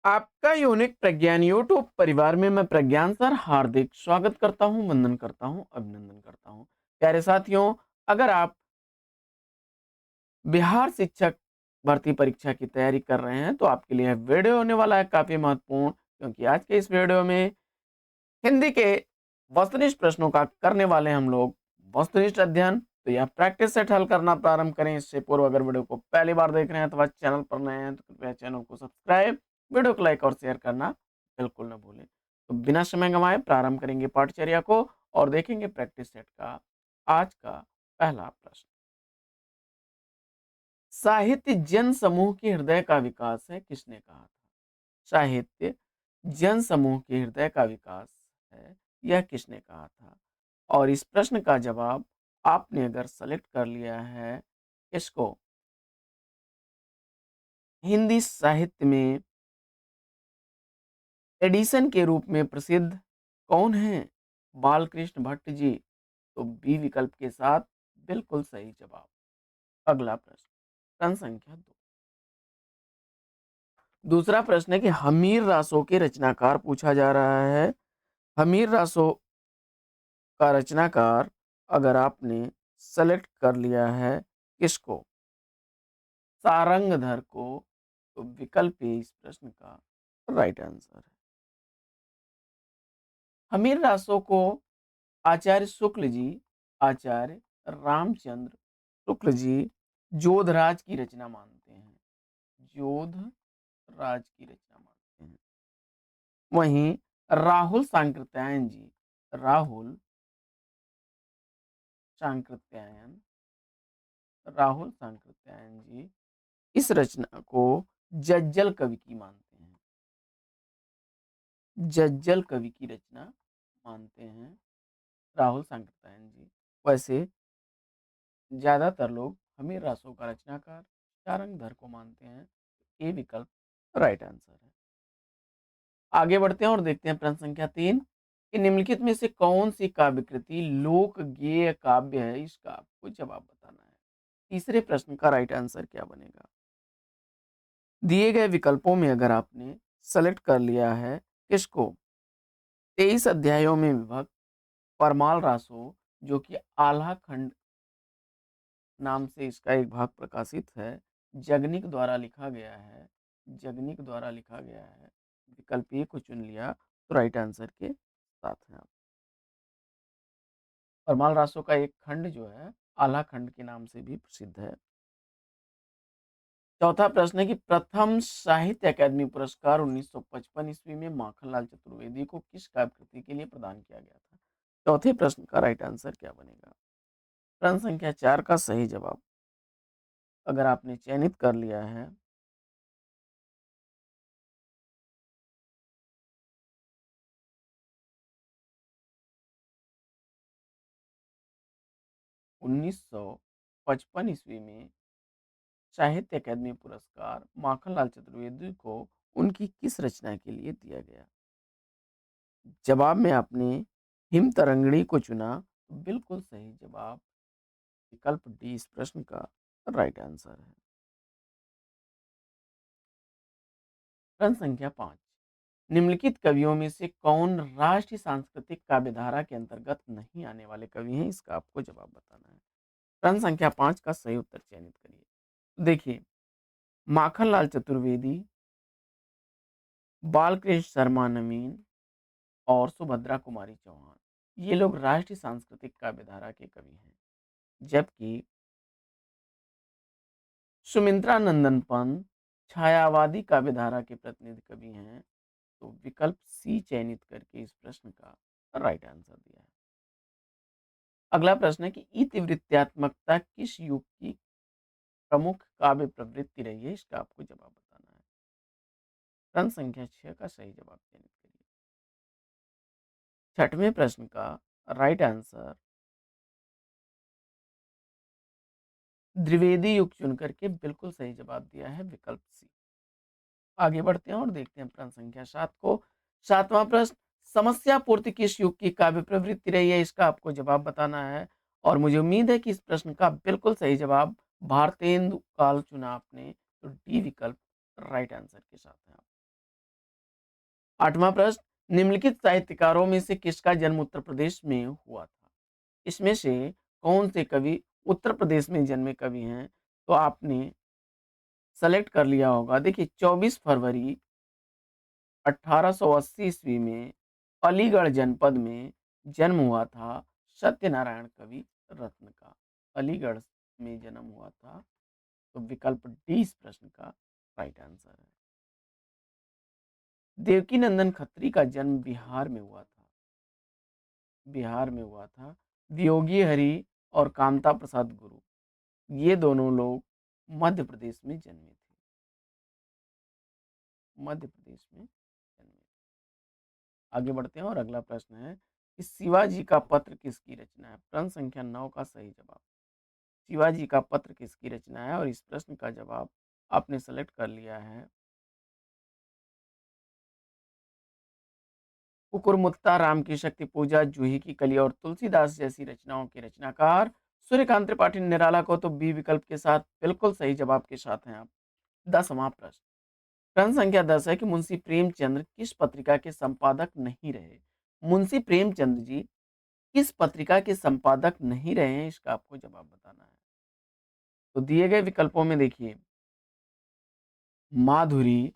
आपका यूनिक प्रज्ञान यूट्यूब परिवार में मैं प्रज्ञान सर हार्दिक स्वागत करता हूं, वंदन करता हूं, अभिनंदन करता हूं। प्यारे साथियों, अगर आप बिहार शिक्षक भर्ती परीक्षा की तैयारी कर रहे हैं तो आपके लिए वीडियो होने वाला है काफी महत्वपूर्ण, क्योंकि आज के इस वीडियो में हिंदी के वस्तुनिष्ठ प्रश्नों का करने वाले हम लोग वस्तुनिष्ठ अध्ययन। तो यह प्रैक्टिस सेट हल करना प्रारंभ करें। इससे पूर्व अगर वीडियो को पहली बार देख रहे हैं अथवा चैनल पर नए हैं तो कृपया चैनल को सब्सक्राइब, वीडियो को लाइक और शेयर करना बिल्कुल न भूलें। तो बिना समय गंवाए प्रारंभ करेंगे पाठचर्या को और देखेंगे प्रैक्टिस सेट का आज का पहला प्रश्न। साहित्य जन समूह के हृदय का विकास है, किसने कहा था? साहित्य जन समूह के हृदय का विकास है, यह किसने कहा था? और इस प्रश्न का जवाब आपने अगर सेलेक्ट कर लिया है इसको हिंदी साहित्य में एडिशन के रूप में प्रसिद्ध कौन है? बालकृष्ण भट्ट जी। तो बी विकल्प के साथ बिल्कुल सही जवाब। अगला प्रश्न, प्रश्न संख्या 2। दूसरा प्रश्न है कि हमीर रासो के रचनाकार पूछा जा रहा है। हमीर रासो का रचनाकार अगर आपने सेलेक्ट कर लिया है किसको? सारंगधर को। तो विकल्प ए इस प्रश्न का राइट आंसर है। हमीर रासो को आचार्य शुक्ल जी, आचार्य रामचंद्र शुक्ल जी जोधराज की रचना मानते हैं। जोधराज की रचना मानते हैं। वहीं राहुल सांकृत्यायन जी, राहुल सांकृत्यायन राहुल सांकृत्यायन जी इस रचना को जज्जल कवि की मानते हैं। जज्जल कवि की रचना मानते हैं राहुल सांकृत्यायन जी। वैसे ज्यादातर लोग हमीर रासो का रचनाकार सारंगधर को मानते हैं। ए विकल्प राइट आंसर है। आगे बढ़ते हैं और देखते हैं प्रश्न संख्या 3 कि निम्नलिखित में से कौन सी काव्य कृति लोक गेय काव्य है? इसका आपको जवाब बताना है। तीसरे प्रश्न का राइट आंसर क्या बनेगा? दिए गए विकल्पों में अगर आपने सेलेक्ट कर लिया है किसको? 23 अध्यायों में विभक्त परमाल रासो, जो कि आल्हा खंड नाम से इसका एक भाग प्रकाशित है, जगनिक द्वारा लिखा गया है। जगनिक द्वारा लिखा गया है। विकल्प ए को चुन लिया तो राइट आंसर के साथ हैं आप। परमाल रासो का एक खंड जो है आल्हा खंड के नाम से भी प्रसिद्ध है। चौथा प्रश्न है कि प्रथम साहित्य अकादमी पुरस्कार 1955 ईस्वी में माखनलाल चतुर्वेदी को किस काव्य कृति के लिए प्रदान किया गया था? चौथे प्रश्न का राइट आंसर क्या बनेगा? प्रश्न संख्या 4 का सही जवाब अगर आपने चयनित कर लिया है 1955 ईस्वी में साहित्य अकादमी पुरस्कार माखनलाल चतुर्वेदी को उनकी किस रचना के लिए दिया गया? जवाब में आपने हिम तरंगिणी को चुना तो बिल्कुल सही जवाब विकल्प डी इस प्रश्न का राइट आंसर है। प्रश्न संख्या 5, निम्नलिखित कवियों में से कौन राष्ट्रीय सांस्कृतिक काव्यधारा के अंतर्गत नहीं आने वाले कवि हैं? इसका आपको जवाब बताना है। प्रश्न संख्या 5 का सही उत्तर चयनित करिए। देखिए, माखनलाल चतुर्वेदी, बालकृष्ण शर्मा नवीन और सुभद्रा कुमारी चौहान ये लोग राष्ट्रीय सांस्कृतिक काव्यधारा के कवि हैं। जबकि सुमित्रा नंदन पंत छायावादी काव्यधारा के प्रतिनिधि कवि हैं। तो विकल्प सी चयनित करके इस प्रश्न का राइट आंसर दिया है। अगला प्रश्न है कि इतिवृत्तात्मकता किस युग की प्रमुख काव्य प्रवृत्ति रही है? इसका आपको जवाब बताना है। प्रश्न संख्या 6 का सही जवाब चयनित करिए। छठवें प्रश्न का राइट आंसर द्विवेदी युग चुन करके बिल्कुल सही जवाब दिया है विकल्प सी। आगे बढ़ते हैं और देखते हैं प्रश्न संख्या 7 को। सातवां प्रश्न, समस्या पूर्ति किस युग की काव्य प्रवृत्ति रही है? इसका आपको जवाब बताना है और मुझे उम्मीद है कि इस प्रश्न का बिल्कुल सही जवाब भारतेंदु काल चुना आपने। तो डी विकल्प राइट आंसर के साथ है आप। 8वां प्रश्न, निम्नलिखित साहित्यकारों में से किसका जन्म उत्तर प्रदेश में हुआ था? इसमें से कौन से कवि उत्तर प्रदेश में जन्मे कवि हैं? तो आपने सेलेक्ट कर लिया होगा। देखिए 24 फरवरी 1880 ईस्वी में अलीगढ़ जनपद में जन्म हुआ था सत्यनारायण कवि रत्न का। अलीगढ़ में जन्म हुआ था। तो विकल्प डी इस प्रश्न का राइट आंसर है। देवकीनंदन खत्री का जन्म बिहार में हुआ था। बिहार में हुआ था। वियोगी हरि और कांता प्रसाद गुरु, ये दोनों लोग मध्य प्रदेश में जन्मे थे। मध्य प्रदेश में जन्मे। आगे बढ़ते हैं और अगला प्रश्न है कि शिवाजी का पत्र किसकी रचना है? प्रश्न संख्या 9 का सही जवाब। शिवाजी का पत्र किसकी रचना है? और इस प्रश्न का जवाब आपने सेलेक्ट कर लिया है। कुकुरमुत्ता, राम की शक्ति पूजा, जूही की कली और तुलसीदास जैसी रचनाओं के रचनाकार सूर्यकांत त्रिपाठी निराला को तो बी विकल्प के साथ बिल्कुल सही जवाब के साथ हैं आप। 10वां प्रश्न। प्रश्न संख्या 10 है कि मुंशी प्रेमचंद किस पत्रिका के संपादक नहीं रहे? मुंशी प्रेमचंद जी किस पत्रिका के संपादक नहीं रहे हैं, इसका आपको जवाब बताना है। तो दिए गए विकल्पों में देखिए माधुरी,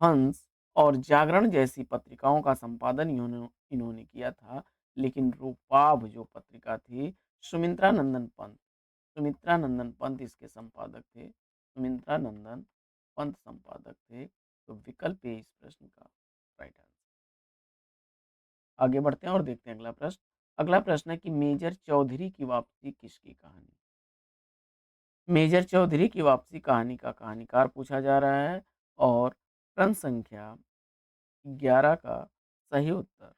हंस और जागरण जैसी पत्रिकाओं का संपादन इन्होंने किया था। लेकिन रूपाभ जो पत्रिका थी, सुमित्रा नंदन पंत, सुमित्रा नंदन पंत इसके संपादक थे। सुमित्रा नंदन पंत संपादक थे। तो विकल्प ए इस प्रश्न का राइट आंसर। आगे बढ़ते हैं और देखते हैं अगला प्रश्न। अगला प्रश्न है कि मेजर चौधरी की वापसी किसकी कहानी? मेजर चौधरी की वापसी कहानी का कहानीकार पूछा जा रहा है। और प्रश्न संख्या 11 का सही उत्तर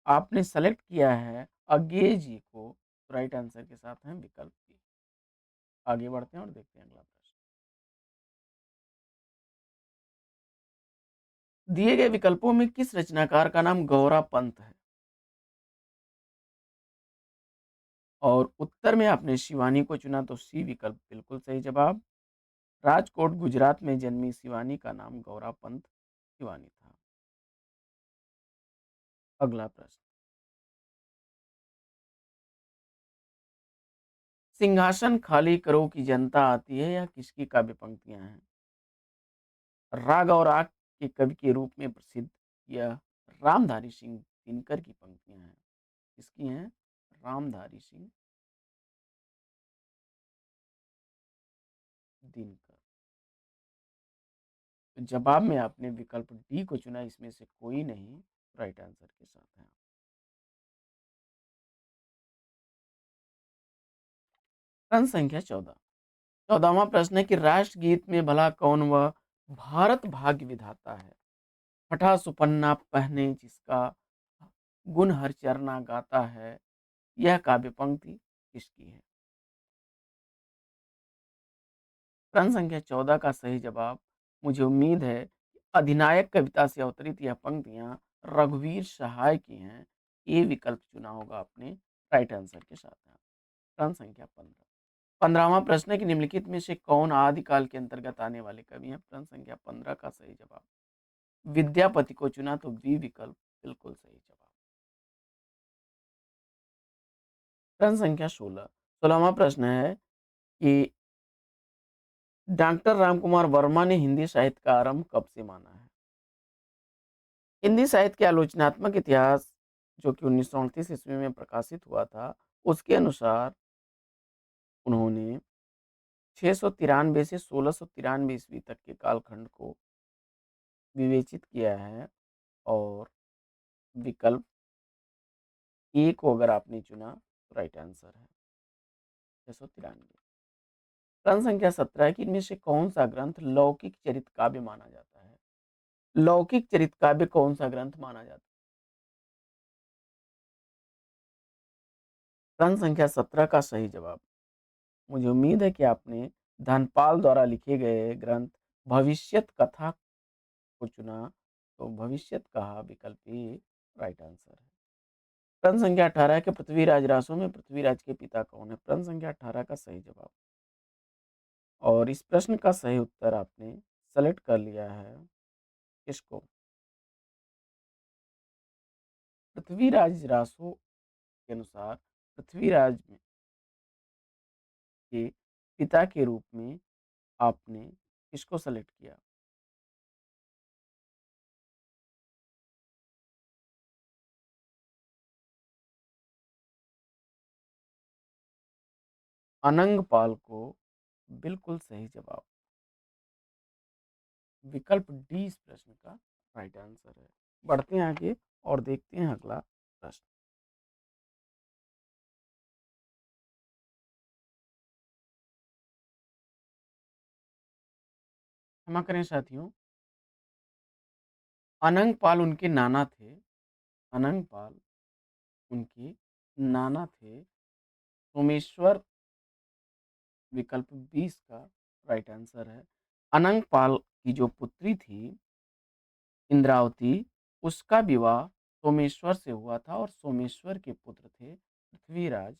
आपने सेलेक्ट किया है अज्ञे जी को। राइट आंसर के साथ हैं विकल्प बी। आगे बढ़ते हैं और देखते हैं अगला प्रश्न। दिए गए विकल्पों में किस रचनाकार का नाम गौरा पंत है? और उत्तर में आपने शिवानी को चुना, तो सी विकल्प बिल्कुल सही जवाब। राजकोट गुजरात में जन्मी शिवानी का नाम गौरा पंत शिवानी था। अगला प्रश्न। सिंहासन खाली करो की जनता आती है, यह किसकी काव्य पंक्तियां हैं? राग और आग के कवि के रूप में प्रसिद्ध यह रामधारी सिंह दिनकर की पंक्तियां हैं। किसकी हैं? रामधारी सिंह दिनकर। तो जवाब में आपने विकल्प डी को चुना, इसमें से कोई नहीं राइट आंसर के साथ है। प्रश्न संख्या 14। 14वां प्रश्न है कि राष्ट्रगीत में भला कौन वह भारत भाग्य विधाता है? फटा सुपन्ना पहने जिसका गुण हर चरना गाता है, यह काव्य पंक्ति किसकी है? प्रश्न संख्या 14 का सही जवाब, मुझे उम्मीद है कि अधिनायक कविता से अवतरित यह पंक्तियां रघुवीर सहाय की हैं। ये विकल्प चुना होगा आपने राइट आंसर के साथ है। प्रश्न संख्या 15। 15वां प्रश्न है कि निम्नलिखित में से कौन आदिकाल के अंतर्गत आने वाले कवि हैं? प्रश्न संख्या 15 का सही जवाब विद्यापति को चुना, तो बी विकल्प बिल्कुल सही जवाब। प्रश्न संख्या 16। 16वां प्रश्न है कि डॉक्टर रामकुमार वर्मा ने हिंदी साहित्य का आरंभ कब से माना है? हिंदी साहित्य के आलोचनात्मक इतिहास जो कि 1938 ईस्वी में प्रकाशित हुआ था, उसके अनुसार उन्होंने 693 से 1693 ईस्वी तक के कालखंड को विवेचित किया है। और विकल्प ए को अगर आपने चुना तो राइट आंसर है 693। प्रश्न संख्या 17 है कि इनमें से कौन सा ग्रंथ लौकिक चरित काव्य माना जाता है? लौकिक चरित काव्य कौन सा ग्रंथ माना जाता है? प्रश्न संख्या 17 का सही जवाब, मुझे उम्मीद है कि आपने धनपाल द्वारा लिखे गए ग्रंथ भविष्यत कथा को चुना, तो भविष्यत कहा विकल्प ए राइट आंसर है। प्रश्न संख्या 18 है कि पृथ्वीराज रासो में पृथ्वीराज के पिता कौन है? प्रश्न संख्या 18 का सही जवाब और इस प्रश्न का सही उत्तर आपने सेलेक्ट कर लिया है किसको? पृथ्वीराज रासो के अनुसार पृथ्वीराज के पिता के रूप में आपने किसको सेलेक्ट किया? अनंग पाल को बिल्कुल सही जवाब। विकल्प डी इस प्रश्न का राइट आंसर है। बढ़ते हैं आगे और देखते हैं अगला प्रश्न। क्षमा करें साथियों, अनंग पाल उनके नाना थे। अनंग पाल उनके नाना थे। सोमेश्वर विकल्प 20 का राइट आंसर है। अनंग पाल की जो पुत्री थी इंद्रावती, उसका विवाह सोमेश्वर से हुआ था और सोमेश्वर के पुत्र थे पृथ्वीराज।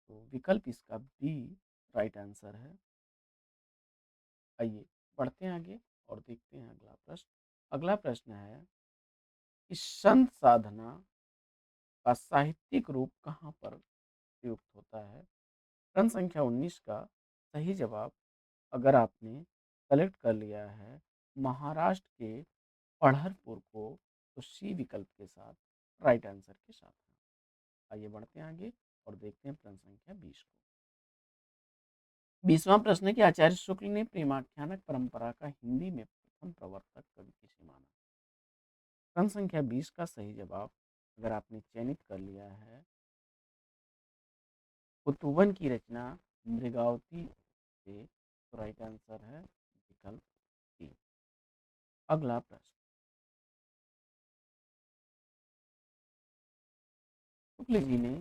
तो विकल्प इसका बी राइट आंसर है। आइए बढ़ते हैं आगे और देखते हैं अगला प्रश्न। अगला प्रश्न है कि संत साधना का साहित्यिक रूप कहाँ पर प्रयुक्त होता है? प्रश्न संख्या 19 का सही जवाब अगर आपने कलेक्ट कर लिया है महाराष्ट्र के पढ़रपुर को, तो सी विकल्प के साथ राइट आंसर के साथ है। आइए बढ़ते हैं आगे और देखते हैं प्रश्न संख्या 20 को। 20वां प्रश्न है कि आचार्य शुक्ल ने प्रेमाख्यानक परंपरा का हिंदी में प्रथम प्रवर्तक कवि किसे माना? प्रश्न संख्या 20 का सही जवाब अगर आपने चयनित कर लिया है कुतुबन की रचना मृगावती से, तो राइट आंसर है विकल्प सी। अगला प्रश्न। शुक्ल जी ने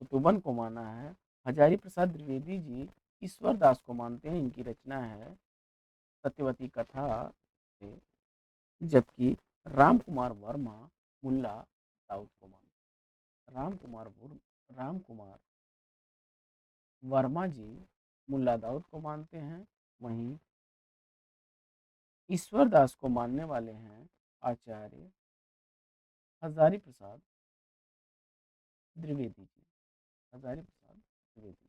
कुतुबन को माना है, हजारी प्रसाद द्विवेदी जी ईश्वर दास को मानते हैं, इनकी रचना है सत्यवती कथा से, जबकि राम कुमार वर्मा मुल्ला दाऊद को मानते हैं। राम कुमार वर्मा जी मुल्ला दाऊद को मानते हैं, वहीं ईश्वर दास को मानने वाले हैं आचार्य हजारी प्रसाद द्विवेदी जी। हजारी प्रसाद द्विवेदी जी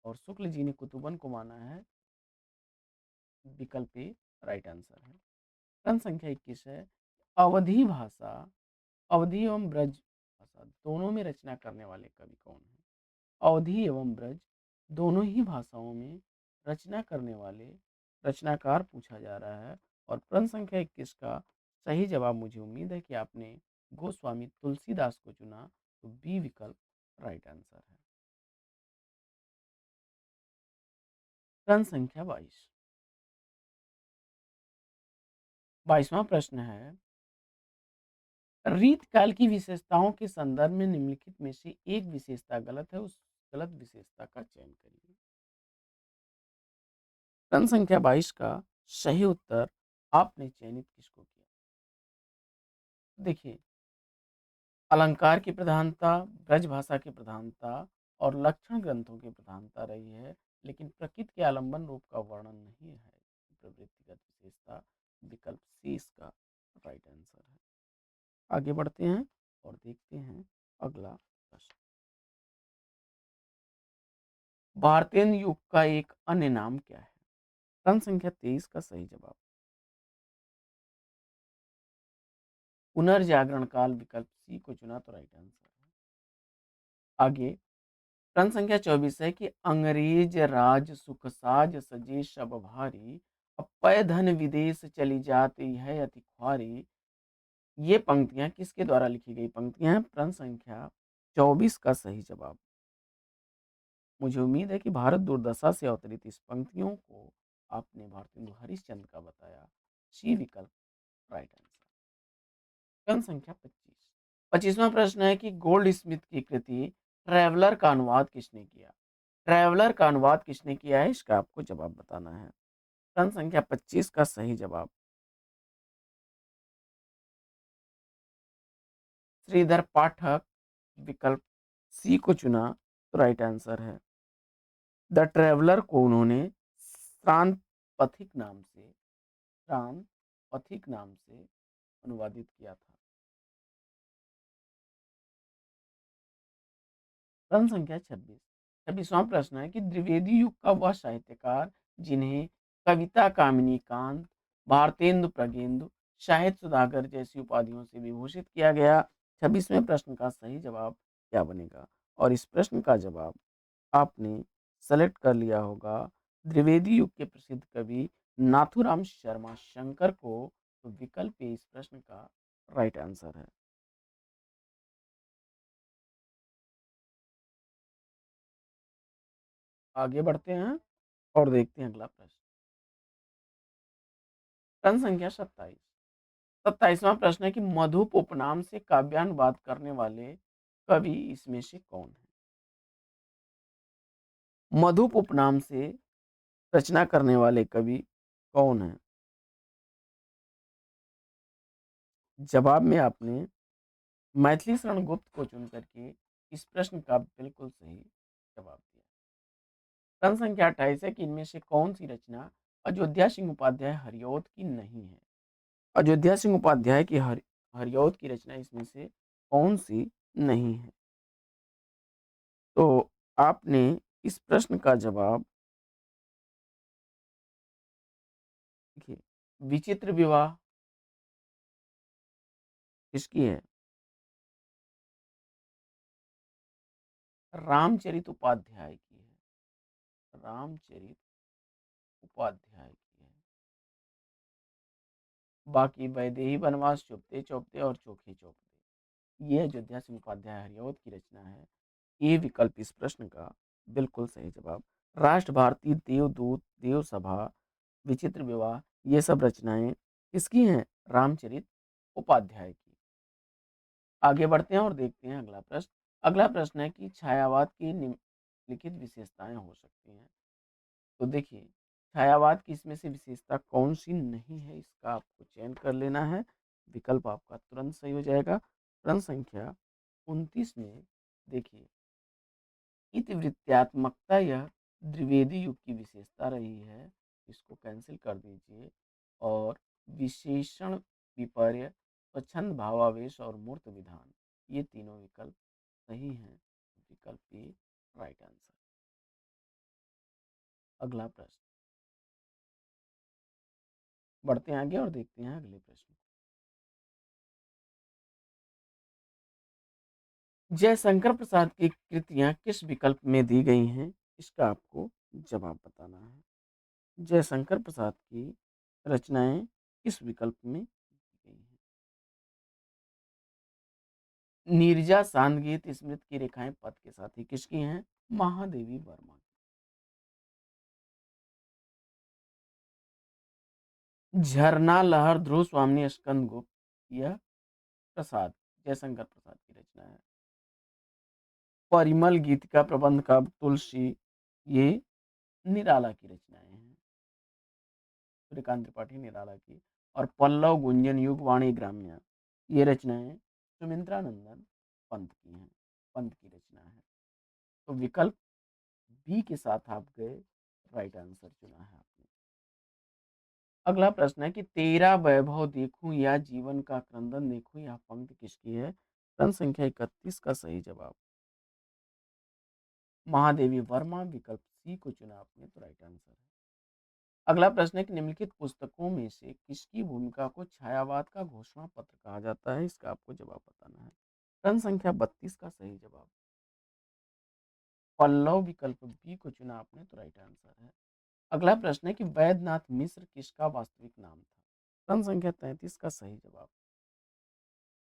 और शुक्ल जी ने कुतुबन को माना है, विकल्प ए राइट आंसर है। प्रश्न संख्या 21 है अवधी भाषा, अवधी एवं ब्रज भाषा दोनों में रचना करने वाले कवि कौन है? अवधी एवं ब्रज दोनों ही भाषाओं में रचना करने वाले रचनाकार पूछा जा रहा है और प्रश्न संख्या 21 का सही जवाब मुझे उम्मीद है कि आपने गोस्वामी तुलसीदास को चुना, तो बी विकल्प राइट आंसर है। प्रश्न संख्या 22। 22वां प्रश्न है रीत काल की विशेषताओं के संदर्भ में निम्नलिखित में से एक विशेषता गलत है, उस गलत विशेषता का चयन करिए। प्रश्न संख्या 22 का सही उत्तर आपने चयनित किसको किया? देखिए, अलंकार की प्रधानता, ब्रज भाषा की प्रधानता और लक्षण ग्रंथों की प्रधानता रही है, लेकिन प्रकृति के आलंबन रूप का वर्णन नहीं है। प्रवृत्तिगत विशेषता विकल्प सी इसका राइट आंसर है। आगे बढ़ते हैं और देखते हैं अगला प्रश्न। भारतीय युग का एक अन्य नाम क्या है? प्रश्न संख्या 23 का सही जवाब पुनर्जागरण काल, विकल्प सी को चुना, तो राइट आंसर है। आगे प्रश्न संख्या 24 है कि अंग्रेज राज सुख साज सजे शब भारी, अब पै धन विदेश चली जाती है अति ख्वारी। ये पंक्तियां किसके द्वारा लिखी गई पंक्तियां हैं? प्रश्न संख्या 24 का सही जवाब मुझे उम्मीद है कि भारत दुर्दशा से अवतरित इस पंक्तियों को आपने भारतेंदु हरिश्चंद्र का बताया, सी विकल्प राइट आंसर। प्रश्न संख्या 25। 25वां प्रश्न है कि गोल्ड स्मिथ की कृति ट्रैवलर का अनुवाद किसने किया? ट्रैवलर का अनुवाद किसने किया है, इसका आपको जवाब बताना है। प्रश्न संख्या 25 का सही जवाब श्रीधर पाठक, विकल्प सी को चुना, तो राइट आंसर है। द ट्रैवलर को उन्होंने शांत पथिक नाम से शांत पथिक नाम से अनुवादित किया था। प्रश्न संख्या 26। 26वां प्रश्न है कि द्विवेदी युग का वह साहित्यकार जिन्हें कविता कामिनी कांत, भारतेंदु प्रगेंदु, साहित्य सुधाकर जैसी उपाधियों से विभूषित किया गया। 26वें प्रश्न का सही जवाब क्या बनेगा? और इस प्रश्न का जवाब आपने सेलेक्ट कर लिया होगा द्विवेदी युग के प्रसिद्ध कवि नाथूराम शर्मा शंकर को। तो विकल्प ए इस प्रश्न का राइट आंसर है। आगे बढ़ते हैं और देखते हैं अगला प्रश्न। प्रश्न संख्या 27। 27वां प्रश्न है कि मधुप उपनाम से काव्यानुवाद करने वाले कवि इसमें से कौन है? मधुप उपनाम से रचना करने वाले कवि कौन है? जवाब में आपने मैथिली शरण गुप्त को चुन करके इस प्रश्न का बिल्कुल सही जवाब दिया। प्रश्न संख्या 28 है कि इनमें से कौन सी रचना अयोध्या सिंह उपाध्याय हरिऔध की नहीं है? अयोध्या सिंह उपाध्याय की हरिऔध की रचना इसमें से कौन सी नहीं है? तो आपने इस प्रश्न का जवाब देखिए, विचित्र विवाह किसकी है? रामचरित उपाध्याय की है। रामचरित उपाध्याय की है। बाकी वैदेही वनवास, चुपते चौपते और चोखे चौपते, ये अयोध्या सिंह उपाध्याय हरिऔध की रचना है। ये विकल्प इस प्रश्न का बिल्कुल सही जवाब। राष्ट्र भारती, देवदूत, देव सभा, विचित्र विवाह, ये सब रचनाएं किसकी हैं? रामचरित उपाध्याय की। आगे बढ़ते हैं और देखते हैं अगला प्रश्न। अगला प्रश्न है कि छायावाद की निम्नलिखित विशेषताएं हो सकती हैं। तो देखिए, छायावाद की इसमें से विशेषता कौन सी नहीं है, इसका आपको चयन कर लेना है। विकल्प आपका तुरंत सही हो जाएगा। प्रश्न संख्या 29 में देखिए, इतिवृत्तात्मकता यह द्विवेदी युग की विशेषता रही है। इसको कैंसिल कर दीजिए। और विशेषण, विपर्य, स्वच्छंद भावावेश और मूर्त विधान, ये तीनों विकल्प सही हैं। विकल्प ए राइट आंसर। अगला प्रश्न, बढ़ते हैं आगे और देखते हैं अगले प्रश्न। जयशंकर प्रसाद की कृतियां किस विकल्प में दी गई हैं? इसका आपको जवाब बताना है। जयशंकर प्रसाद की रचनाएं किस विकल्प में दी गई हैं? नीरजा सांदगीत स्मृति की रेखाएं पद के साथ ही किसकी हैं? महादेवी वर्मा। झरना लहर ध्रुव स्वामी स्कंद गुप्त, यह प्रसाद जयशंकर प्रसाद की रचना है। परिमल गीतिका प्रबंध का तुलसी, ये निराला की रचनाएं हैं। सूर्यकांत त्रिपाठी निराला की। और पल्लव गुंजन युग वाणी ग्राम्य, ये रचनाएं सुमित्रा नंदन पंत की हैं। पंत की रचना है। तो विकल्प बी के साथ आप गए, राइट आंसर चुना है आपने। अगला प्रश्न है कि तेरा वैभव देखूं या जीवन का क्रंदन देखूं, यह पंक्ति किसकी है? प्रश्न संख्या 31 का सही जवाब महादेवी वर्मा, विकल्प सी को चुना आपने, तो राइट आंसर है। अगला प्रश्न है कि निम्नलिखित पुस्तकों में से किसकी भूमिका को छायावाद का घोषणा पत्र कहा जाता है? इसका आपको जवाब बताना है। प्रश्न संख्या 32 का सही जवाब पल्लव, विकल्प बी को चुना आपने, तो राइट आंसर है। अगला प्रश्न है कि वैद्यनाथ मिश्र किसका वास्तविक नाम था? प्रश्न संख्या 33 का सही जवाब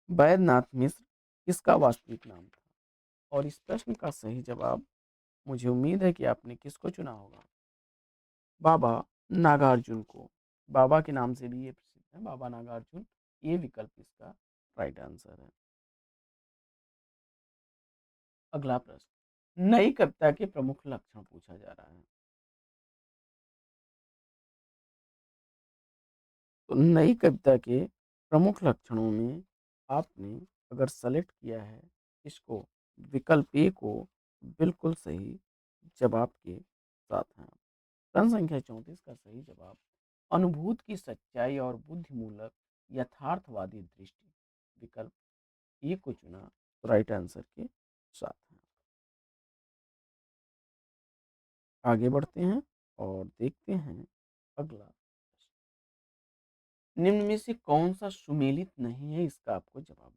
वैद्यनाथ मिश्र किसका वास्तविक नाम था? और इस प्रश्न का सही जवाब, मुझे उम्मीद है कि आपने किसको चुना होगा? बाबा नागार्जुन को। बाबा के नाम से भी ये प्रसिद्ध है, बाबा नागार्जुन। ये विकल्प इसका राइट आंसर है। अगला प्रश्न, नई कविता के प्रमुख लक्षण पूछा जा रहा है। तो नई कविता के प्रमुख लक्षणों में आपने अगर सेलेक्ट किया है इसको, विकल्प ए को बिल्कुल सही जवाब के साथ हैं। प्रश्न संख्या 34 का सही जवाब अनुभूत की सच्चाई और बुद्धिमूलक यथार्थवादी दृष्टि, विकल्प ए को चुना तो राइट आंसर के साथ हैं। आगे बढ़ते हैं और देखते हैं अगला। निम्न में से कौन सा सुमेलित नहीं है, इसका आपको जवाब बताना।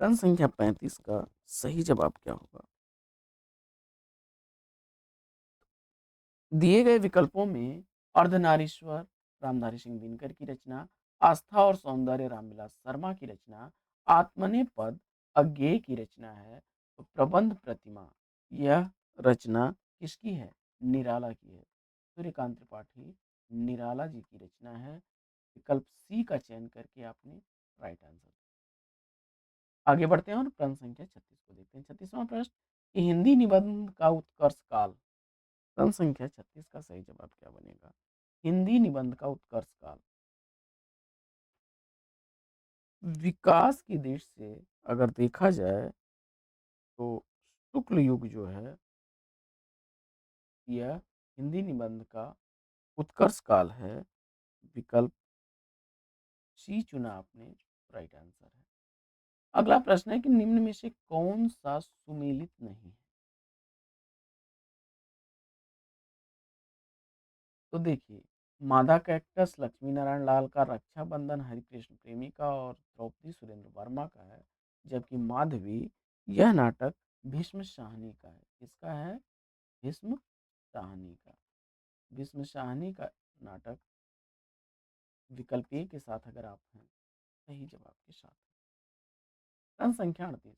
प्रश्न संख्या 35 का सही जवाब क्या होगा? दिए गए विकल्पों में अर्धनारीश्वर रामधारी सिंह दिनकर की रचना, आस्था और सौंदर्य रामविलास शर्मा की रचना, आत्मने पद अज्ञेय की रचना है, तो प्रबंध प्रतिमा यह रचना किसकी है? निराला की है। सूर्यकांत त्रिपाठी निराला जी की रचना है। विकल्प सी का चयन करके आपने राइट आंसर। आगे बढ़ते हैं और प्रश्न संख्या 36 को देखते हैं। 36वां प्रश्न कि हिंदी निबंध का उत्कर्ष काल। प्रश्न संख्या 36 का सही जवाब क्या बनेगा? हिंदी निबंध का उत्कर्ष काल। विकास की दृष्टि से अगर देखा जाए तो शुक्ल युग जो है यह हिंदी निबंध का उत्कर्ष काल है। विकल्प सी चुना आपने, राइट आंसर है। अगला प्रश्न है कि निम्न में से कौन सा सुमेलित नहीं है? तो देखिए, मादा कैक्टस लक्ष्मी नारायण लाल का, रक्षाबंधन हरिकृष्ण प्रेमी का और द्रौपदी सुरेंद्र वर्मा का है, जबकि माधवी यह नाटक भीष्म शाहनी का है। किसका है? भीष्म शाहनी का। भीष्म शाहनी का नाटक विकल्प ए के साथ अगर आप हैं सही जवाब के साथ। प्रश्न संख्या 38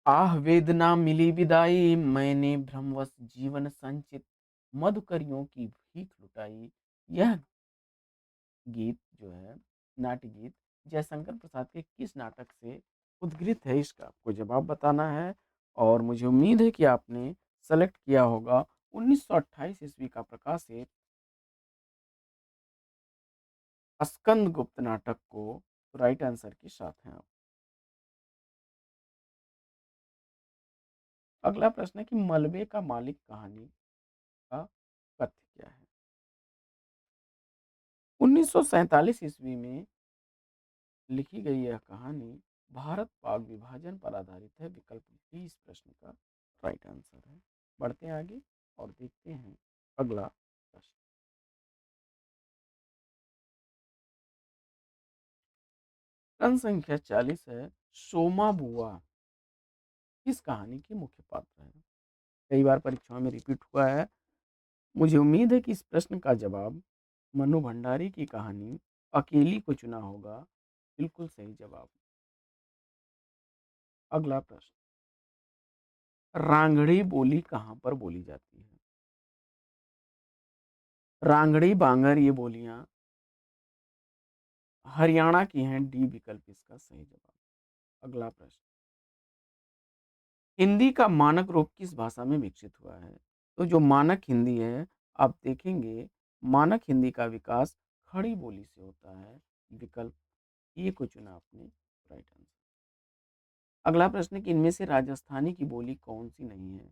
आह वेदना मिली विदाई, मैंने भ्रमवश जीवन संचित, मधुकरियों की भीख लुटाई। यह गीत जो है नाट्य गीत जयशंकर प्रसाद के किस नाटक से उद्गृत है, इसका आपको जवाब बताना है। और मुझे उम्मीद है कि आपने सेलेक्ट किया होगा 1928 ईस्वी का प्रकाशित स्कंद गुप्त नाटक को। राइट आंसर के साथ हैं आप। अगला प्रश्न है कि मलबे का मालिक कहानी का कथ्य क्या है? 1947 ईस्वी में लिखी गई यह कहानी भारत पाक विभाजन पर आधारित है। विकल्प बी इस प्रश्न का राइट आंसर है। बढ़ते हैं आगे और देखते हैं अगला प्रश्न। प्रश्न संख्या 40 है, सोमा बुआ किस कहानी के मुख्य पात्र है? कई बार परीक्षाओं में रिपीट हुआ है। मुझे उम्मीद है कि इस प्रश्न का जवाब मनु भंडारी की कहानी अकेली को चुना होगा। बिल्कुल सही जवाब। अगला प्रश्न, रांगड़ी बोली कहाँ पर बोली जाती है? रांगड़ी बांगर ये बोलियां हरियाणा की हैं। डी विकल्प इसका सही जवाब। अगला प्रश्न, हिंदी का मानक रूप किस भाषा में विकसित हुआ है? तो जो मानक हिंदी है, आप देखेंगे मानक हिंदी का विकास खड़ी बोली से होता है। विकल्प ए को चुना आपने, राइट आंसर। अगला प्रश्न है कि इनमें से राजस्थानी की बोली कौन सी नहीं है?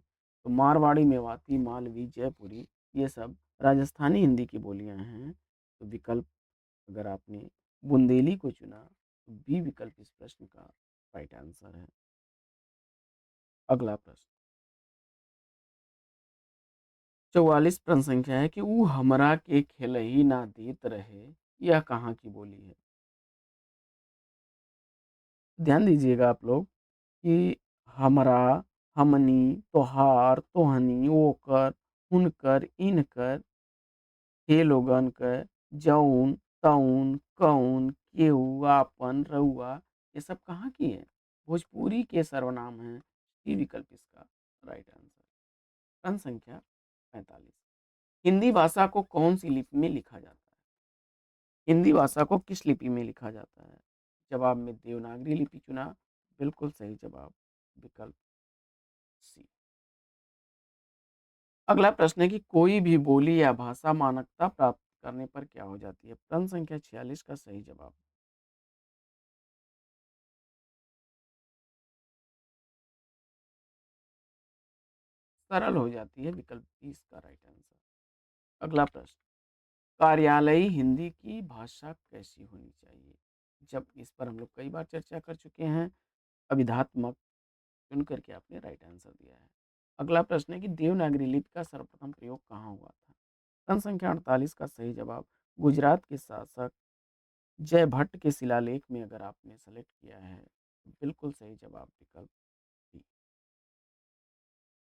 तो मारवाड़ी, मेवाती, मालवी, जयपुरी ये सब राजस्थानी हिंदी की बोलियां हैं। तो विकल्प अगर आपने बुंदेली को चुना तो बी विकल्प इस प्रश्न का राइट आंसर है। अगला प्रश्न, 44 प्रश्न संख्या है कि वो हमरा के खेलही ना देत रहे, यह कहाँ की बोली है? ध्यान दीजिएगा आप लोग कि हमरा, हमनी, तोहार, तोहनी, ओकर, हुनकर, इनकर, हे लोगन क, जौन, तौन, कौन, केहू, आपन, रउआ ये सब कहाँ की है? भोजपुरी के सर्वनाम है। डी विकल्प इसका राइट आंसर। प्रश्न संख्या 45 हिंदी भाषा को कौन सी लिपि में लिखा जाता है? हिंदी भाषा को किस लिपि में लिखा जाता है? जवाब में देवनागरी लिपि चुना। बिल्कुल सही जवाब, विकल्प सी। अगला प्रश्न है कि कोई भी बोली या भाषा मानकता प्राप्त करने पर क्या हो जाती है? प्रश्न संख्या 46 का सही जवाब, सरल हो जाती है। विकल्प डी इसका राइट आंसर। अगला प्रश्न, कार्यालयी हिंदी की भाषा कैसी होनी चाहिए? जब इस पर हम लोग कई बार चर्चा कर चुके हैं। अभिधात्मक चुन करके आपने राइट आंसर दिया है। अगला प्रश्न है कि देवनागरी लिपि का सर्वप्रथम प्रयोग कहाँ हुआ था? प्रश्न संख्या 48 का सही जवाब गुजरात के शासक जय भट्ट के शिलालेख में अगर आपने सेलेक्ट किया है तो बिल्कुल सही जवाब विकल्प डी।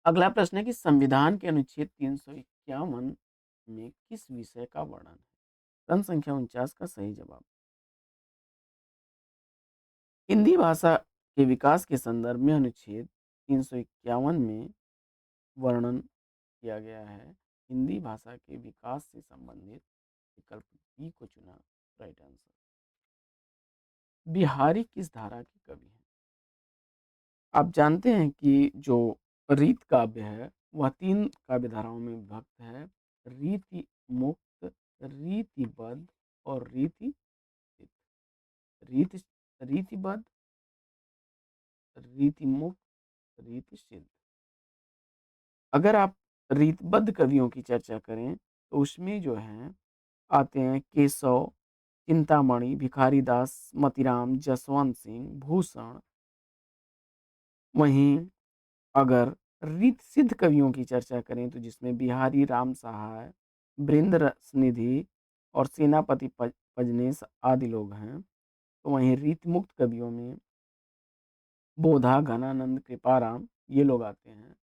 अगला प्रश्न है कि संविधान के अनुच्छेद 351 में किस विषय का वर्णन है? प्रश्न संख्या 49 का सही जवाब हिंदी भाषा के विकास के संदर्भ में अनुच्छेद 351 में वर्णन किया गया है। हिंदी भाषा के विकास से संबंधित विकल्प बी को चुना राइट आंसर। बिहारी किस धारा के कवि हैं? आप जानते हैं कि जो रीत काव्य है वह तीन काव्य धाराओं में विभक्त है। रीति मुक्त, रीतिबद्ध और रीति सिद्ध। रीति रीतिबद्ध, रीति मुक्त, रीति सिद्ध। अगर आप रीतबद्ध कवियों की चर्चा करें तो उसमें जो है आते हैं केशव, चिंतामणि, भिखारी दास, मतीराम, जसवंत सिंह, भूषण। वहीं अगर रीत सिद्ध कवियों की चर्चा करें तो जिसमें बिहारी राम सहाय, बृंद रसनिधि और सेनापति पजनेश आदि लोग हैं। तो वहीं रीत मुक्त कवियों में बोधा, घनानंद, कृपाराम ये लोग आते हैं।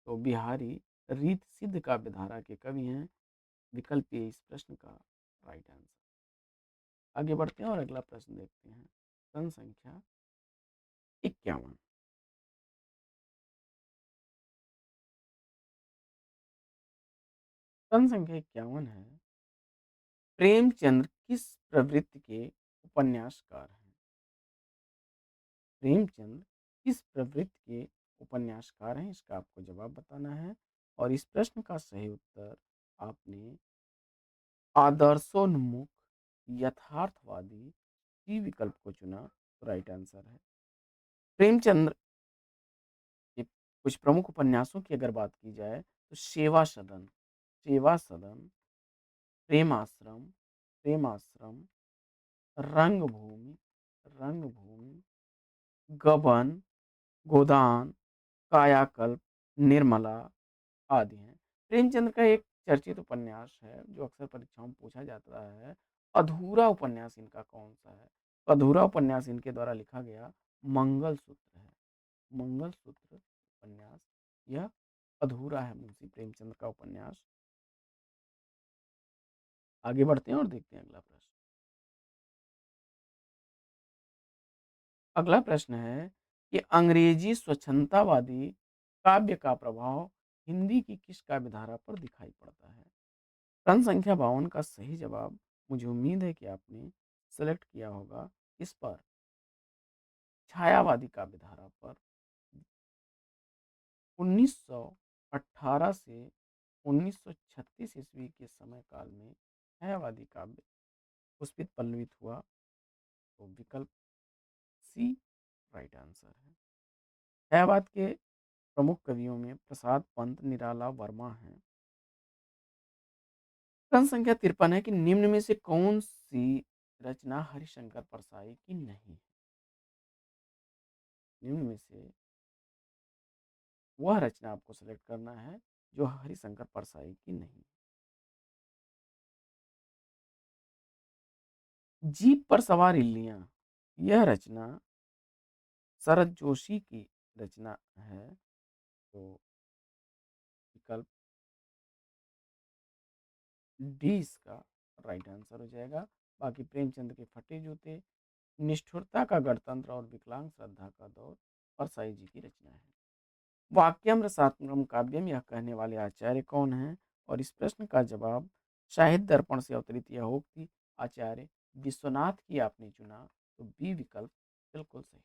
तो बिहारी रीत सिद्ध काव्य धारा के कवि हैं। विकल्प ए इस प्रश्न का राइट आंसर। आगे बढ़ते हैं और अगला प्रश्न देखते हैं। प्रश्न संख्या 51। प्रश्न संख्या 51 है, प्रेमचंद्र किस प्रवृत्ति के उपन्यासकार हैं? प्रेमचंद किस प्रवृत्ति के उपन्यासकार हैं? इसका आपको जवाब बताना है। और इस प्रश्न का सही उत्तर आपने आदर्शोन्मुख, यथार्थवादी सी विकल्प को चुना तो राइट आंसर है। प्रेमचंद्र के कुछ प्रमुख उपन्यासों की अगर बात की जाए तो सेवा सदन, सेवा सदन, प्रेमाश्रम, प्रेमाश्रम, रंगभूमि, रंगभूमि, गबन, गोदान, कायाकल्प, निर्मला आदि हैं। प्रेमचंद का एक चर्चित उपन्यास है जो अक्सर परीक्षाओं में पूछा जाता है। अधूरा उपन्यास इनका कौन सा है? तो अधूरा उपन्यास इनके द्वारा लिखा गया मंगलसूत्र है। मंगलसूत्र उपन्यास यह अधूरा है मुंशी प्रेमचंद का उपन्यास। आगे बढ़ते हैं और देखते हैं अगला प्रश्न। अगला प्रश्न है कि अंग्रेजी स्वच्छंदतावादी काव्य का प्रभाव हिंदी की किस काव्य धारा पर दिखाई पड़ता है? प्रश्न संख्या 52 का सही जवाब मुझे उम्मीद है कि आपने सेलेक्ट किया होगा इस पर छायावादी काव्य धारा पर। 1918 से 1936 ईस्वी के समय काल में छायावादी काव्य पुष्पित पल्लवित हुआ। तो विकल्प सी राइट आंसर है। छायावाद के प्रमुख कवियों में प्रसाद पंत, निराला वर्मा हैं। प्रश्न संख्या 53 है कि निम्न में से कौन सी रचना हरिशंकर परसाई की नहीं है? निम्न में से वह रचना आपको सेलेक्ट करना है जो हरिशंकर परसाई की नहीं। जीप पर सवार इल्लियां, यह रचना शरद जोशी की रचना है। तो विकल्प डी इसका राइट आंसर हो जाएगा। बाकी प्रेमचंद के फटे जूते, निष्ठुरता का गणतंत्र और विकलांग श्रद्धा का दौर परसाई जी की रचना है। वाक्यम रसात्मकम काव्यम यह कहने वाले आचार्य कौन हैं? और इस प्रश्न का जवाब साहित्य दर्पण से अवतरित यह उक्ति आचार्य विश्वनाथ की आपने चुना तो बी विकल्प बिल्कुल सही।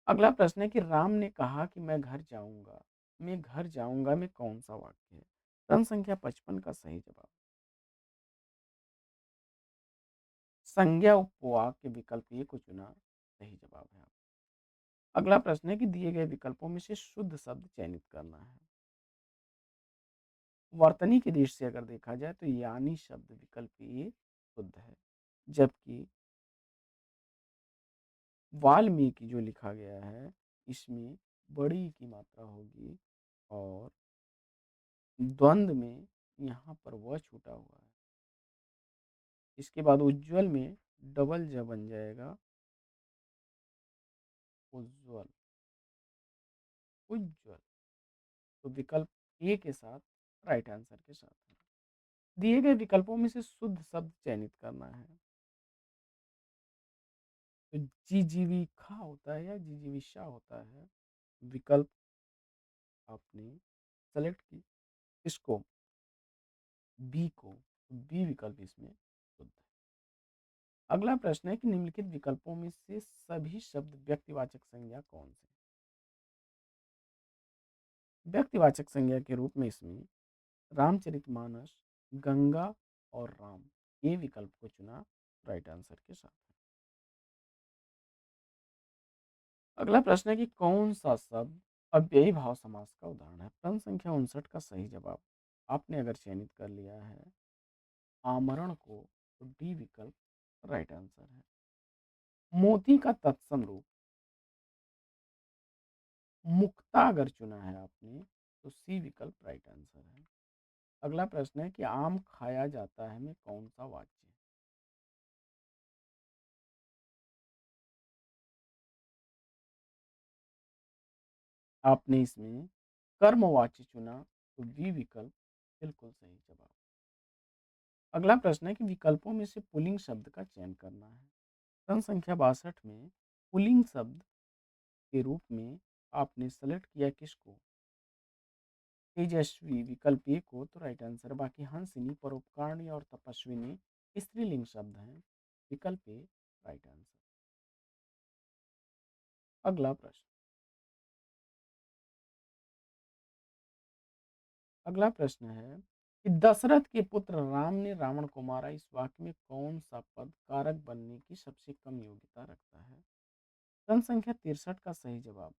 अगला प्रश्न है कि राम ने कहा कि मैं घर जाऊंगा में कौन सा वाक्य है? प्रश्न संख्या 55 का सही जवाब संज्ञा उपवाक के विकल्प ए को चुना सही जवाब है। अगला प्रश्न है कि दिए गए विकल्पों में से शुद्ध शब्द चयनित करना है। वर्तनी की दृष्टि से अगर देखा जाए तो यानी शब्द विकल्प ए शुद्ध है, जबकि वाल्मीकि जो लिखा गया है इसमें बड़ी की मात्रा होगी और द्वंद में यहाँ पर वह छूटा हुआ है। इसके बाद उज्ज्वल में डबल ज बन जाएगा उज्ज्वल, उज्ज्वल। तो विकल्प ए के साथ राइट आंसर के साथ है। दिए गए विकल्पों में से शुद्ध शब्द चयनित करना है। तो जिजीविका होता है या जिजीविषा होता है। विकल्प आपने सेलेक्ट की इसको, बी को, बी विकल्प इसमें शुद्ध है। अगला प्रश्न है कि निम्नलिखित विकल्पों में से सभी शब्द व्यक्तिवाचक संज्ञा कौन से? व्यक्तिवाचक संज्ञा के रूप में इसमें रामचरितमानस, गंगा और राम, ये विकल्प को चुना राइट आंसर के साथ है। अगला प्रश्न है कि कौन सा शब्द अव्ययी भाव समास का उदाहरण है? प्रश्न संख्या 59 का सही जवाब आपने अगर चयनित कर लिया है आमरण को, तो डी विकल्प राइट आंसर है। मोती का तत्सम रूप मुक्ता अगर चुना है आपने तो सी विकल्प राइट आंसर है। अगला प्रश्न है कि आम खाया जाता है में कौन सा वाच्य है? आपने इसमें कर्मवाच्य चुना तो बी विकल्प बिल्कुल सही जवाब। अगला प्रश्न है कि विकल्पों में से पुल्लिंग शब्द का चयन करना है। प्रश्न संख्या 62 में पुल्लिंग शब्द के रूप में आपने सेलेक्ट किया किसको? तेजस्वी विकल्प ए को, तो राइट आंसर। बाकी हंसिनी, परोपकारिणी और तपस्विनी स्त्रीलिंग शब्द हैं। विकल्प ए राइट आंसर। अगला प्रश्न, अगला प्रश्न है कि दशरथ के पुत्र राम ने रावण को मारा, इस वाक्य में कौन सा पद कारक बनने की सबसे कम योग्यता रखता है? प्रश्न संख्या 63 का सही जवाब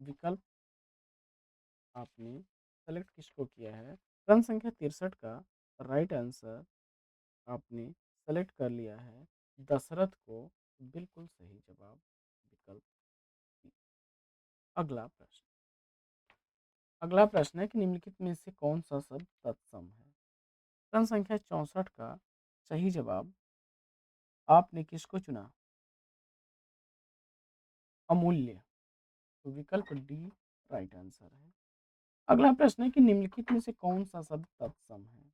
विकल्प आपने सेलेक्ट किसको किया है? प्रश्न संख्या 63 का राइट आंसर आपने सेलेक्ट कर लिया है दशरथ को, बिल्कुल सही जवाब विकल्प बी। अगला प्रश्न, अगला प्रश्न है कि निम्नलिखित में से कौन सा शब्द तत्सम है? प्रश्न संख्या 64 का सही जवाब आपने किसको चुना? अमूल्य, तो विकल्प डी राइट आंसर है। अगला प्रश्न है कि निम्नलिखित में से कौन सा शब्द तत्सम है?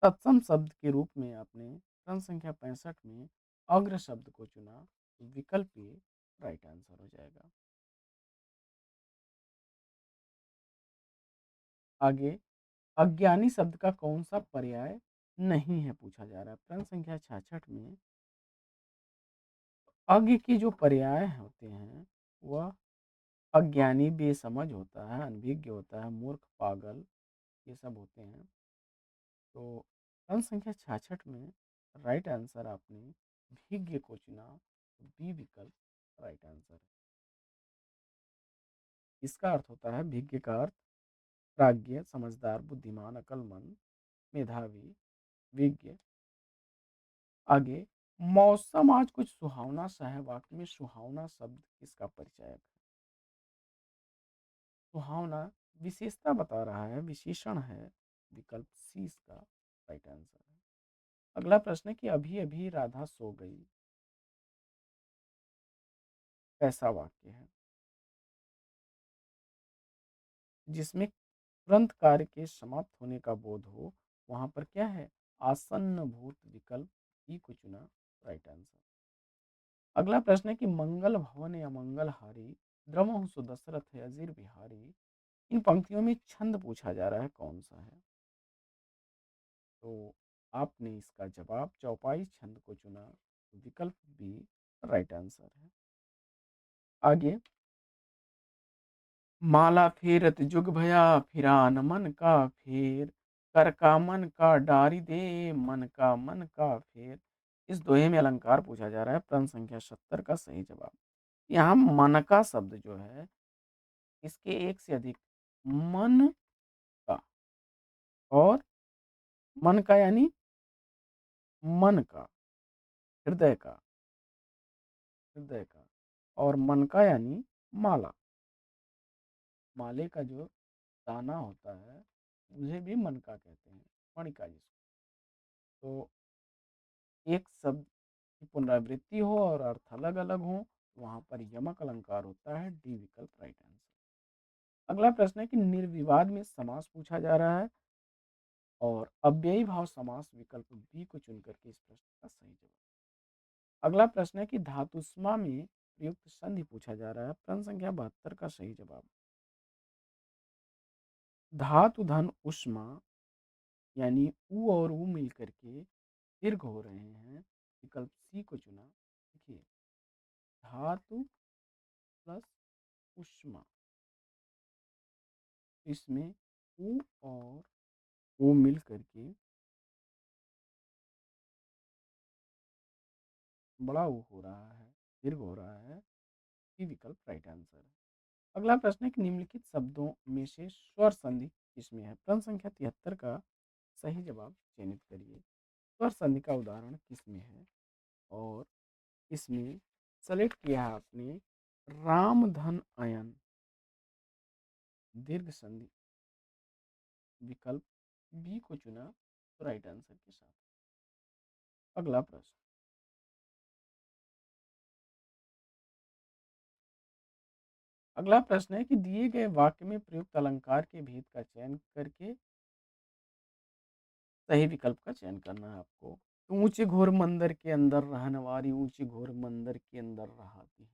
तत्सम शब्द के रूप में आपने प्रश्न संख्या 65 में अग्र शब्द को चुना, तो विकल्प ए राइट आंसर हो जाएगा। आगे अज्ञानी शब्द का कौन सा पर्याय नहीं है पूछा जा रहा है। प्रश्न संख्या 66 में अज्ञ के जो पर्याय होते हैं वह अज्ञानी, बेसमझ होता है, अनभिज्ञ होता है, मूर्ख, पागल, ये सब होते हैं। तो प्रश्न संख्या 66 में राइट आंसर आपने भिज्ञ को चुना, तो बी विकल्प राइट आंसर है। इसका अर्थ होता है भिज्ञ का अर्थ प्राज्ञ, समझदार, बुद्धिमान, अक्लमंद, मेधावी, विज्ञ। आगे मौसम आज कुछ सुहावना सा है, वाक्य में सुहावना शब्द किसका परिचायक है? सुहावना विशेषता बता रहा है, विशेषण है। विकल्प सी इसका राइट आंसर है। अगला प्रश्न है कि अभी अभी राधा सो गई, कैसा वाक्य है जिसमें तुरंत कार्य के समाप्त होने का बोध हो? वहां पर क्या है? आसन्न भूत, विकल्प ई को चुना राइट आंसर। अगला प्रश्न है कि मंगल भवन या मंगल हारी, द्रवहु सु दशरथ अजीर बिहारी, इन पंक्तियों में छंद पूछा जा रहा है, कौन सा है? तो आपने इसका जवाब चौपाई छंद को चुना, विकल्प बी राइट आंसर है। आगे माला फेरत जुग भया फिरान मन का फेर, कर का मन का डारी दे, मन का फेर। इस दोहे में अलंकार पूछा जा रहा है। प्रश्न संख्या 70 का सही जवाब। यहाँ मन का शब्द जो है, इसके एक से अधिक मन का, और मन का यानी मन का, हृदय का, हृदय का, और मन का यानी माला। माले का जो दाना होता है, उसे भी मन का कहते हैं, मणिका जिसको। तो एक शब्द की पुनरावृत्ति हो और अर्थ अलग अलग हो, वहां पर यमक अलंकार होता है। डी विकल्प राइट आंसर। अगला प्रश्न है कि निर्विवाद में समास पूछा जा रहा है, और अव्ययी भाव समास विकल्प बी को चुन करके इस प्रश्न का सही जवाब। अगला प्रश्न है कि धातुस्मा में प्रयुक्त संधि पूछा जा रहा है। प्रश्न संख्या 72 का सही जवाब। धातु धन उष्मा यानी उ और उ मिलकर के दीर्घ हो रहे हैं, विकल्प सी को चुना। देखिए, धातु प्लस उष्मा, इसमें उ और उ मिल करके बड़ा उ हो रहा है, दीर्घ हो रहा है। ये विकल्प राइट आंसर है। अगला प्रश्न है कि निम्नलिखित शब्दों में से स्वर संधि किसमें है। प्रश्न संख्या 73 का सही जवाब चयनित करिए। स्वर संधि का उदाहरण किसमें है, और इसमें सेलेक्ट किया है आपने राम धन अयन, दीर्घ संधि, विकल्प बी को चुना तो राइट आंसर के साथ। अगला प्रश्न, अगला प्रश्न है कि दिए गए वाक्य में प्रयुक्त अलंकार के भेद का चयन करके सही विकल्प का चयन करना है आपको। तो ऊंचे घोर मंदिर के अंदर रहने वाली, ऊंचे घोर मंदिर के अंदर रहाती है,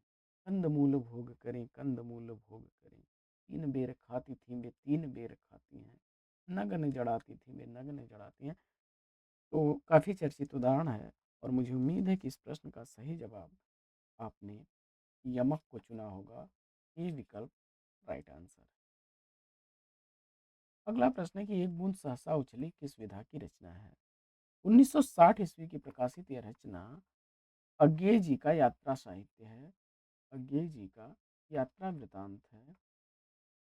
कंदमूल भोग करें, कंदमूल भोग करें, तीन बेर खाती थी वे तीन बेर खाती हैं, नग्न जड़ाती थी वे नग्न जड़ाती हैं। तो काफी चर्चित उदाहरण है, और मुझे उम्मीद है कि इस प्रश्न का सही जवाब आपने यमक को चुना होगा। ये विकल्प राइट आंसर। अगला प्रश्न है कि एक बूंद सहसा उछली किस विधा की रचना है। 1960 ईस्वी की प्रकाशित यह रचना अज्ञेय जी का यात्रा साहित्य है। अज्ञेय जी का यात्रा वृतांत है,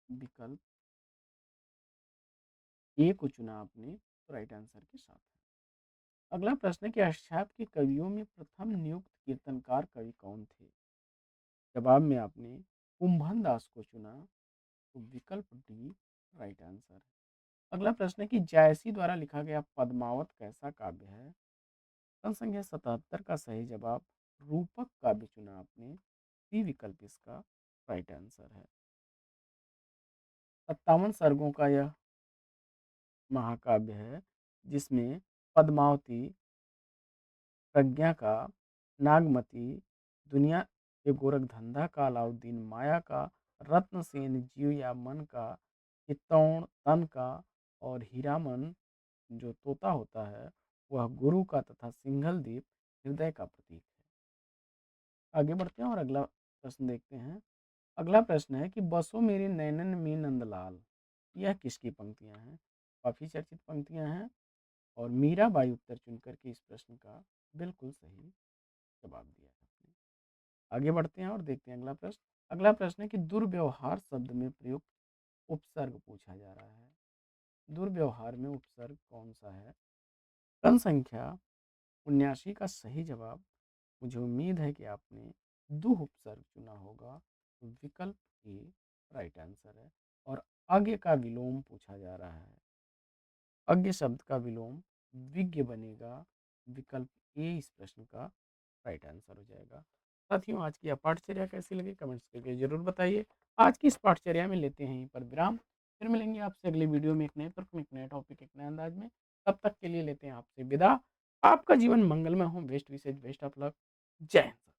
विकल्प ए को चुना आपने तो राइट आंसर के साथ है। अगला प्रश्न है कि अष्टयाम के कवियों में प्रथम नियुक्त कीर्तनकार कवि कौन थे। जवाब में आपने कुंभन दास को चुना तो विकल्प डी राइट आंसर है। अगला प्रश्न है कि जायसी द्वारा लिखा गया पद्मावत कैसा काव्य है। प्रश्न संख्या 77 का सही जवाब रूपक काव्य चुना आपने, सी विकल्प इसका राइट आंसर है। 57 सर्गों का यह महाकाव्य है, जिसमें पद्मावती, प्रज्ञा का, नागमती, दुनिया के गोरखधंधा का, अलाउद्दीन माया का, रत्नसेन जीव या मन का, चित्तौड़ तन का, और हीरामन जो तोता होता है वह गुरु का, तथा सिंघल द्वीप हृदय का प्रतीक है। आगे बढ़ते हैं और अगला प्रश्न देखते हैं। अगला प्रश्न है कि बसो मेरे नैनन में नंदलाल, यह किसकी पंक्तियां हैं। काफी चर्चित पंक्तियां हैं, और मीराबाई उत्तर चुन करके इस प्रश्न का बिल्कुल सही जवाब दिया है आपने। आगे बढ़ते हैं और देखते हैं अगला प्रश्न। अगला प्रश्न है कि दुर्व्यवहार शब्द में प्रयुक्त उपसर्ग पूछा जा रहा है। दुर्व्यवहार में उपसर्ग कौन सा है। प्रश्न संख्या 79 का सही जवाब, मुझे उम्मीद है कि आपने दुह उपसर्ग चुना होगा, तो विकल्प ए राइट आंसर है। और आगे का विलोम पूछा जा रहा है। अज्ञ शब्द का विलोम विज्ञ बनेगा, विकल्प ए इस प्रश्न का राइट आंसर हो जाएगा। साथियों, आज की यह पाठचर्या कैसी लगी कमेंट्स करके जरूर बताइए। आज की इस पाठचर्या में लेते हैं यहीं पर विराम, फिर मिलेंगे आपसे अगली वीडियो में एक नए तर्क में, एक नए टॉपिक, एक नए अंदाज में। तब तक के लिए लेते हैं आपसे विदा। आपका जीवन मंगलमय हो। बेस्ट विशेष, बेस्ट ऑफ लक। जय हिंद।